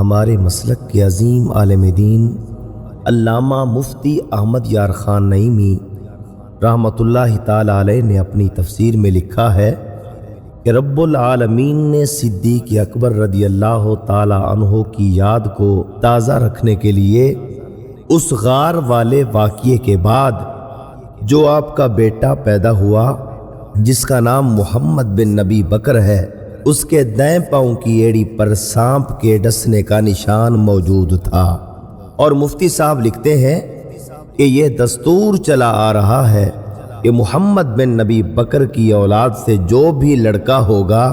ہمارے مسلک کے عظیم عالم دین علامہ مفتی احمد یار خان نعیمی رحمۃ اللہ تعالی علیہ نے اپنی تفسیر میں لکھا ہے کہ رب العالمین نے صدیق اکبر رضی اللہ تعالی عنہ کی یاد کو تازہ رکھنے کے لیے اس غار والے واقعے کے بعد جو آپ کا بیٹا پیدا ہوا جس کا نام محمد بن نبی بکر ہے، اس کے دائیں پاؤں کی ایڑی پر سانپ کے ڈسنے کا نشان موجود تھا۔ اور مفتی صاحب لکھتے ہیں کہ یہ دستور چلا آ رہا ہے کہ محمد بن نبی بکر کی اولاد سے جو بھی لڑکا ہوگا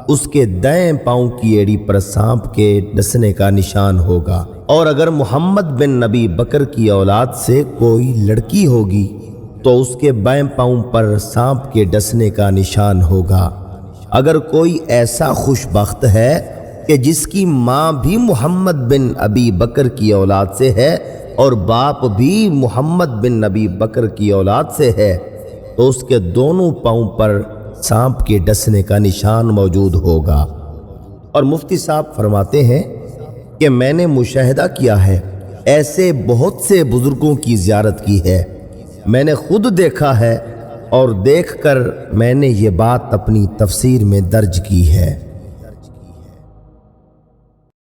اس کے دائیں پاؤں کی ایڑی پر سانپ کے ڈسنے کا نشان ہوگا، اور اگر محمد بن نبی بکر کی اولاد سے کوئی لڑکی ہوگی تو اس کے بائیں پاؤں پر سانپ کے ڈسنے کا نشان ہوگا۔ اگر کوئی ایسا خوش بخت ہے کہ جس کی ماں بھی محمد بن ابی بکر کی اولاد سے ہے اور باپ بھی محمد بن نبی بکر کی اولاد سے ہے، تو اس کے دونوں پاؤں پر سانپ کے ڈسنے کا نشان موجود ہوگا۔ اور مفتی صاحب فرماتے ہیں کہ میں نے مشاہدہ کیا ہے، ایسے بہت سے بزرگوں کی زیارت کی ہے، میں نے خود دیکھا ہے، اور دیکھ کر میں نے یہ بات اپنی تفسیر میں درج کی ہے۔